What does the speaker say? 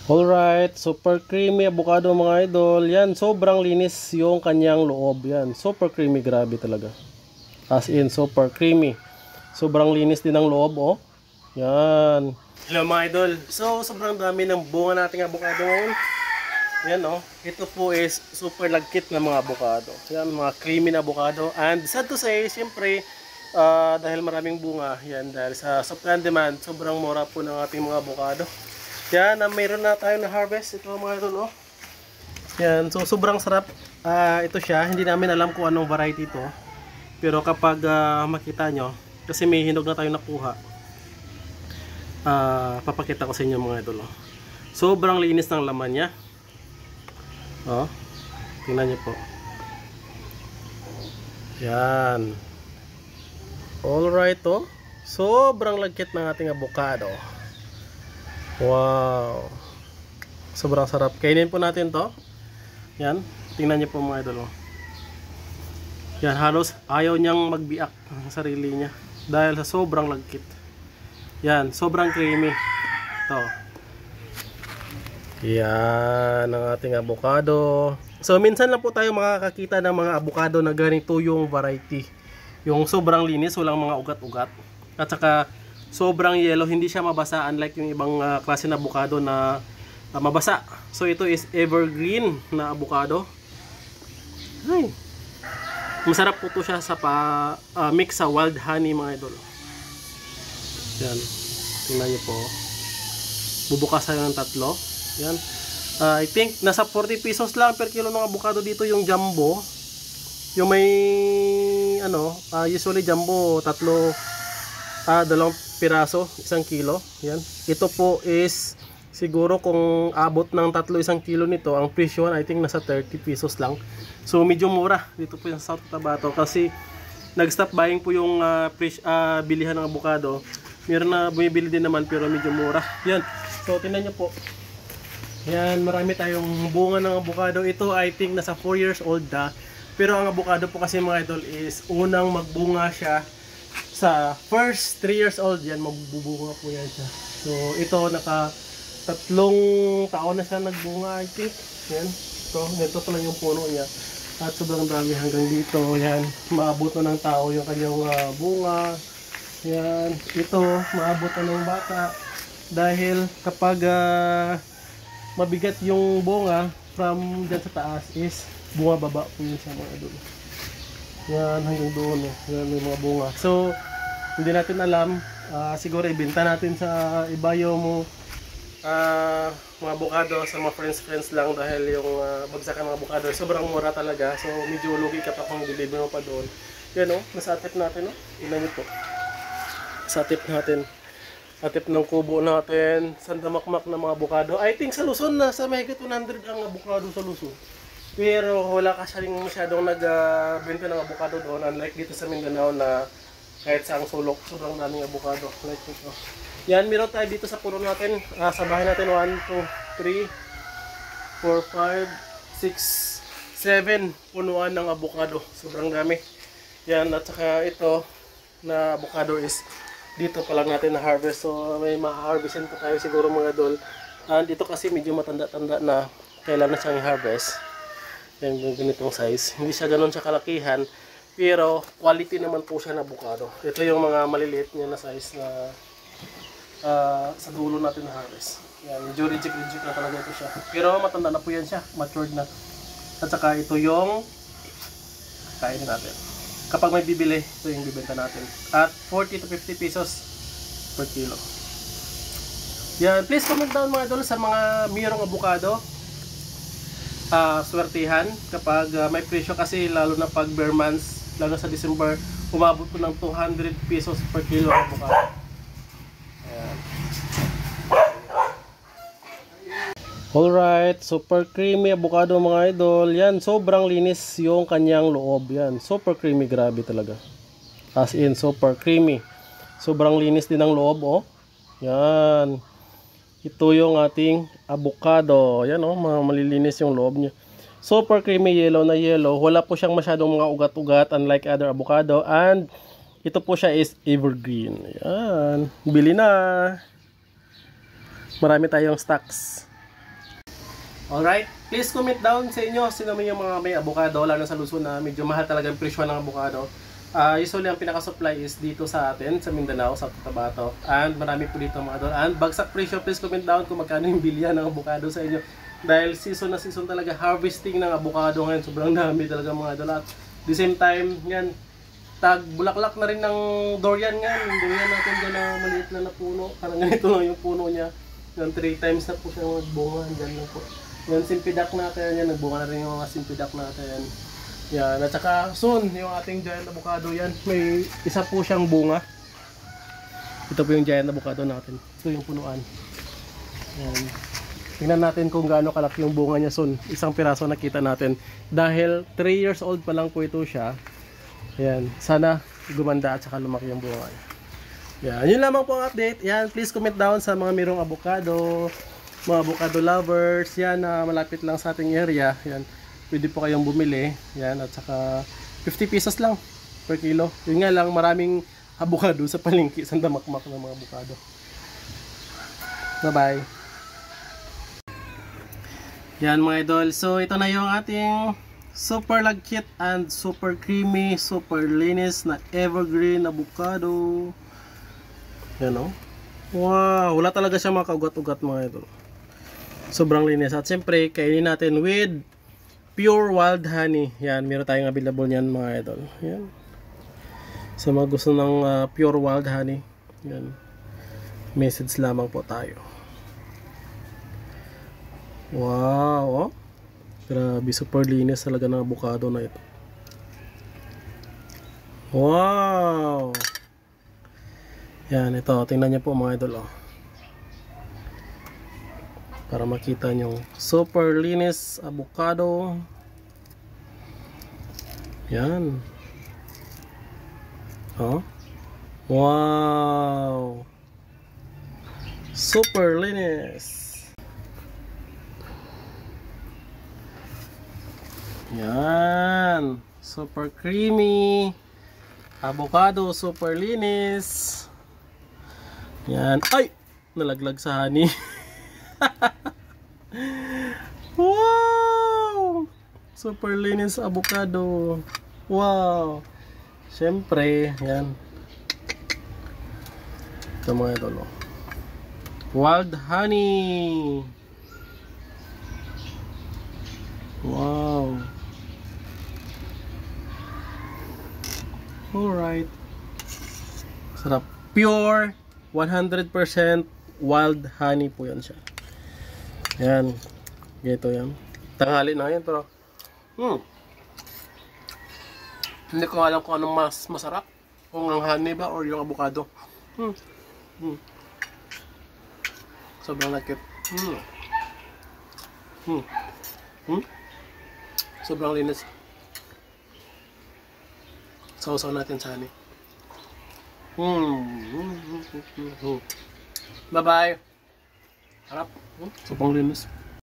Alright, super creamy avocado mga idol. Yan, sobrang linis yung kanyang loob. Yan, super creamy, grabe talaga. As in, super creamy. Sobrang linis din ang loob, oh. Yan. Hello mga idol. So, sobrang dami ng bunga nating avocado ngayon. Yan, oh. Ito po is super lagkit na mga avocado. Yan, mga creamy na avocado. And sad to say, siyempre, dahil maraming bunga, yan, dahil sa supply and demand, sobrang mura po ng ating mga avocado. Yan, mayroon na tayo na harvest. Ito mga idol, oh. Yan, so sobrang sarap. Ito siya, hindi namin alam kung anong variety ito. Pero kapag makita nyo, kasi may hinog na tayo nakuha, papakita ko sa inyo mga idol, oh. Sobrang linis ng laman niya. Oh, tingnan nyo po. Yan. Alright, oh. Sobrang lagkit ng ating avocado. Wow. Sobrang sarap. Kainin po natin to. Yan. Tingnan niyo po mga idol. Yan. Halos ayaw niyang magbiak ang sarili niya. Dahil sa sobrang lagkit. Yan. Sobrang creamy. Ito. Yan. Ang ating avocado. So minsan lang po tayo makakakita ng mga avocado na ganito yung variety. Yung sobrang linis. Walang mga ugat-ugat. At saka sobrang yellow, hindi siya mabasa unlike yung ibang klase na avocado na mabasa. So ito is evergreen na avocado. Ay. Masarap po to siya sa mix sa wild honey mga idol. Yan. Tingnan niyo po. Bubukas tayo ng tatlo. Yan. I think nasa 40 pesos lang per kilo ng avocado dito yung jumbo. Yung may usually jumbo dalawang piraso, 1 kilo. Yan. Ito po is siguro kung abot ng 1 kilo nito, ang presyo I think nasa 30 pesos lang. So medyo mura dito po yung South Cotabato kasi nag-stop buying po yung bilihan ng avocado. Meron na bumibili din naman pero medyo mura. Yan. So tingnan niyo po. Yan, marami tayong bunga ng avocado. Ito I think nasa 4 years old na. Pero ang avocado po kasi mga idol is unang magbunga siya sa first 3 years old. Yan, magbubunga po yan siya. So ito naka 3 taon na siya nagbunga I think. Yan. So ganito pa lang yung puno niya. At sobrang dami hanggang dito. Yan, maabot na ng tao yung kanyang bunga. Yan, ito maabot na ng bata. Dahil kapag mabigat yung bunga from dyan sa taas is bumababa po yun sa mga idol. Yan, hanggang doon. Yan yung mga bunga. So, hindi natin alam. Siguro ibenta natin sa iba yung mga avocado sa mga friends lang dahil yung bagsakan ng avocado sobrang mura talaga. So, medyo lugi ka pa kung deliver mo pa doon. Yan o, nasa atip natin o. Ilan nyo po. Sa atip natin. Atip ng kubo natin. Sandamakmak ng mga avocado. I think sa Luzon na sa mahigit 100 ang avocado sa Luzon. Pero wala kasi masyadong nagbenta ng avocado doon. Unlike dito sa Mindanao na kahit sa ang sulok, sobrang daming avocado. Like ito. Yan, meron tayo dito sa puno natin. Sa bahay natin, 1, 2, 3, 4, 5, 6, 7 punuan ng avocado. Sobrang dami. Yan, at saka ito na avocado is dito pa lang natin na harvest. So may ma-harvestin pa tayo siguro mga idol. And ito kasi medyo matanda-tanda na kailan na siyang harvest. Yan yung ganitong size. Hindi siya ganoon siya kalakihan. Pero quality naman po siya na avocado. Ito yung mga maliliit niya na size na sa dulo natin na harvest. Yan, medyo reject na talaga ito siya. Pero matanda na po yan siya. Matured na. At saka ito yung kainin natin. Kapag may bibili, ito yung bibenta natin. At 40 to 50 pesos per kilo. Yan, please comment down mga idol sa mga mayroong avocado. Swertihan kapag may presyo kasi lalo na pag bare months, lalo sa December, umabot po ng 200 pesos per kilo ang avocado. Ayan. Alright, super creamy avocado mga idol. Yan, sobrang linis yung kanyang loob. Yan, super creamy, grabe talaga. As in, super creamy. Sobrang linis din ang loob, oh. Yan. Ito yung ating avocado. Yan, oh, malilinis yung loob niya. Super creamy, yellow na yellow. Wala po siyang masyadong mga ugat-ugat unlike other avocado. And ito po siya is evergreen. Yan. Bili na. Marami tayong stocks. Alright, please comment down sa inyo sino man yung mga may avocado, lalo na sa Luzon na medyo mahal talaga ang presyo ng avocado. Usually ang pinaka-supply is dito sa atin, sa Mindanao, sa Cotabato. And marami po dito mga idol. And bagsak presyo, please comment down kung magkano yung bilya ng avocado sa inyo. Dahil season na season talaga harvesting ng avocado ngayon, sobrang dami talaga mga idol. At the same time, yan, bulaklak na rin ng durian nga. Yung durian natin dyan na maliit na puno. Parang ganito lang yung puno niya. Yan, 3 times na po siya magbunga. Dyan lang po. Yan, simpidak natin yan. Nagbunga na rin yung mga simpidak natin. Yan, at saka soon, yung ating giant avocado yan. May isa po siyang bunga. Ito po yung giant avocado natin. Ito yung punuan. Yan. Tingnan natin kung gaano kalaki yung bunga niya soon. Isang piraso nakita natin. Dahil 3 years old pa lang po ito siya. Yan, sana gumanda at saka lumaki yung bunga niya. Yan, yun lamang po ang update. Yan, please comment down sa mga mayroong avocado, mga avocado lovers. Yan, malapit lang sa ating area. Yan, pwede po kayong bumili. Yan, at saka 50 pesos lang per kilo. Yun nga lang, maraming avocado sa palengke, sa damakmak ng mga avocado. Bye-bye. Yan mga idol. So, ito na yung ating super lagkit and super creamy, super linis na evergreen avocado. Yan o. Wow, wala talaga siya mga kaugat-ugat mga idol. Sobrang linis. At siyempre, kainin natin with pure wild honey. Yan, meron tayong available niyan mga idol. Yan. Sa mga gusto ng pure wild honey, yan. Message lamang po tayo. Wow, oh. Grabe, super linis talaga ng avocado na ito. Wow. Yan, ito. Tingnan niyo po mga idol, oh. Para makita nyo. Super linis avocado. Yan. Oh. Wow. Super linis. Yan. Super creamy. Avocado, super linis. Yan. Ay! Nalaglag sa honey. Wow! Super linis avocado. Wow! Siyempre, yan. Ito mga ito, no? Wild honey. Wow. Alright. Sarap. Pure 100% wild honey po yan siya. Yan. Ganito yan. Tanghali na yan pero hindi ko alam kung anong mas masarap. Kung ang honey ba or yung avocado. Sobrang lakit. Sobrang linis. Sausaw natin sa honey. Bye bye. Harap. Sobrang linis.